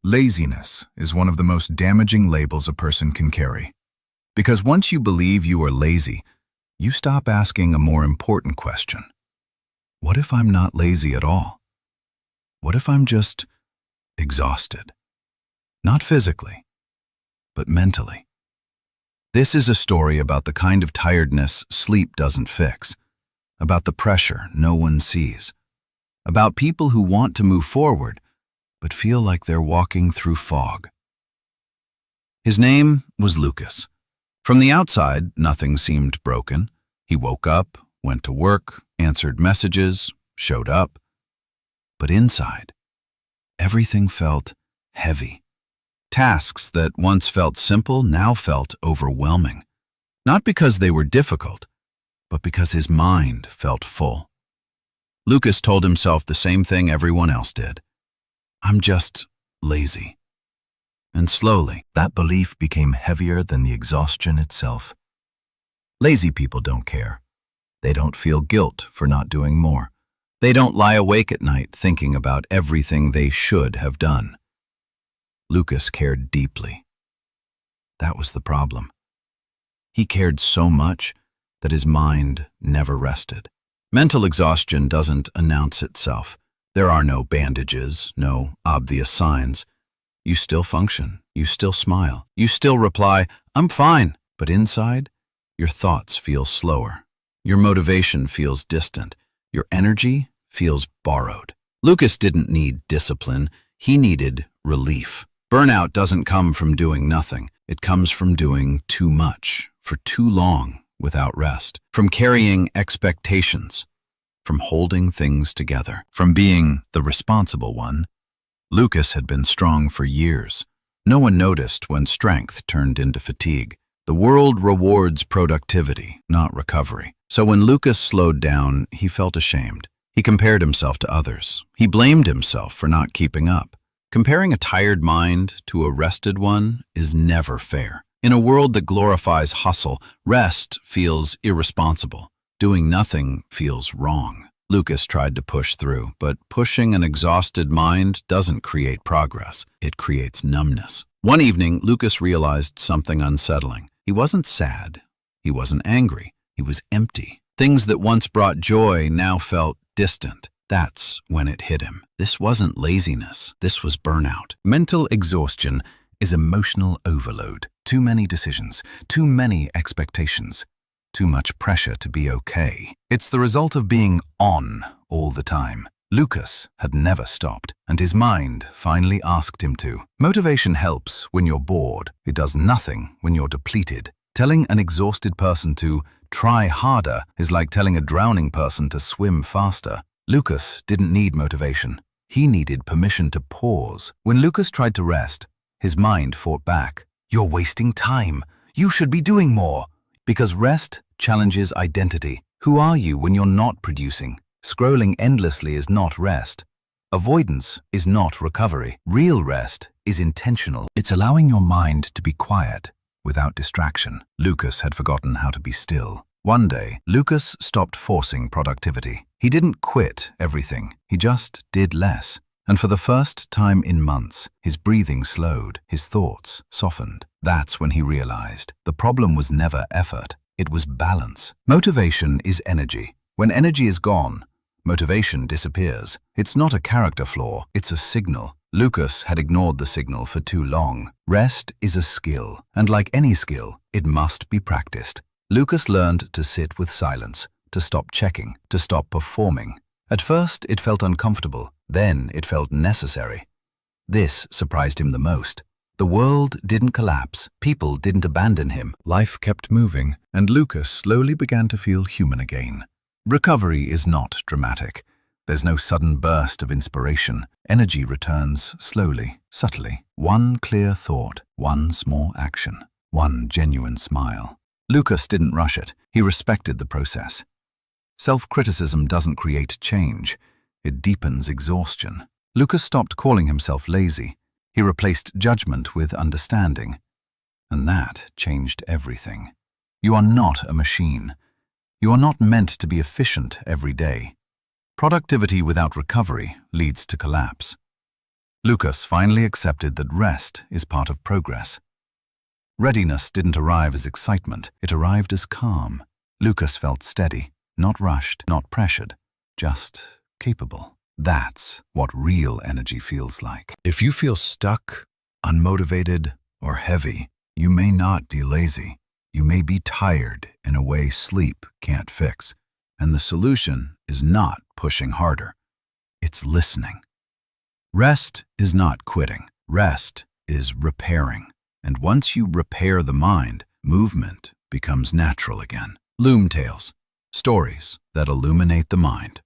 Laziness is one of the most damaging labels a person can carry. Because once you believe you are lazy, you stop asking a more important question. What if I'm not lazy at all? What if I'm just exhausted? Not physically, but mentally. This is a story about the kind of tiredness sleep doesn't fix, about the pressure no one sees, about people who want to move forward but feel like they're walking through fog. His name was Lucas. From the outside, nothing seemed broken. He woke up, went to work, answered messages, showed up. But inside, everything felt heavy. Tasks that once felt simple now felt overwhelming. Not because they were difficult, but because his mind felt full. Lucas told himself the same thing everyone else did. I'm just lazy. And slowly, that belief became heavier than the exhaustion itself. Lazy people don't care. They don't feel guilt for not doing more. They don't lie awake at night thinking about everything they should have done. Lucas cared deeply. That was the problem. He cared so much that his mind never rested. Mental exhaustion doesn't announce itself. There are no bandages, no obvious signs. You still function, you still smile, you still reply, "I'm fine," but inside, your thoughts feel slower. Your motivation feels distant. Your energy feels borrowed. Lucas didn't need discipline, he needed relief. Burnout doesn't come from doing nothing. It comes from doing too much, for too long, without rest. From carrying expectations. From holding things together. From being the responsible one. Lucas had been strong for years. No one noticed when strength turned into fatigue. The world rewards productivity, not recovery. So when Lucas slowed down, he felt ashamed. He compared himself to others. He blamed himself for not keeping up. Comparing a tired mind to a rested one is never fair. In a world that glorifies hustle, rest feels irresponsible. Doing nothing feels wrong. Lucas tried to push through, but pushing an exhausted mind doesn't create progress. It creates numbness. One evening, Lucas realized something unsettling. He wasn't sad. He wasn't angry. He was empty. Things that once brought joy now felt distant. That's when it hit him. This wasn't laziness. This was burnout. Mental exhaustion is emotional overload. Too many decisions, too many expectations, too much pressure to be okay. It's the result of being on all the time. Lucas had never stopped, and his mind finally asked him to. Motivation helps when you're bored. It does nothing when you're depleted. Telling an exhausted person to try harder is like telling a drowning person to swim faster. Lucas didn't need motivation. He needed permission to pause. When Lucas tried to rest, his mind fought back. You're wasting time. You should be doing more. Because rest challenges identity. Who are you when you're not producing? Scrolling endlessly is not rest. Avoidance is not recovery. Real rest is intentional. It's allowing your mind to be quiet without distraction. Lucas had forgotten how to be still. One day, Lucas stopped forcing productivity. He didn't quit everything. He just did less. And for the first time in months, his breathing slowed, his thoughts softened. That's when he realized the problem was never effort, it was balance. Motivation is energy. When energy is gone, motivation disappears. It's not a character flaw, it's a signal. Lucas had ignored the signal for too long. Rest is a skill, and like any skill, it must be practiced. Lucas learned to sit with silence, to stop checking, to stop performing. At first, it felt uncomfortable. Then it felt necessary. This surprised him the most. The world didn't collapse. People didn't abandon him. Life kept moving, and Lucas slowly began to feel human again. Recovery is not dramatic. There's no sudden burst of inspiration. Energy returns slowly, subtly. One clear thought, one small action, one genuine smile. Lucas didn't rush it. He respected the process. Self-criticism doesn't create change. It deepens exhaustion. Lucas stopped calling himself lazy. He replaced judgment with understanding. And that changed everything. You are not a machine. You are not meant to be efficient every day. Productivity without recovery leads to collapse. Lucas finally accepted that rest is part of progress. Readiness didn't arrive as excitement, it arrived as calm. Lucas felt steady, not rushed, not pressured, just capable. That's what real energy feels like. If you feel stuck, unmotivated, or heavy, you may not be lazy. You may be tired in a way sleep can't fix. And the solution is not pushing harder. It's listening. Rest is not quitting. Rest is repairing. And once you repair the mind, movement becomes natural again. Loom tales, stories that illuminate the mind.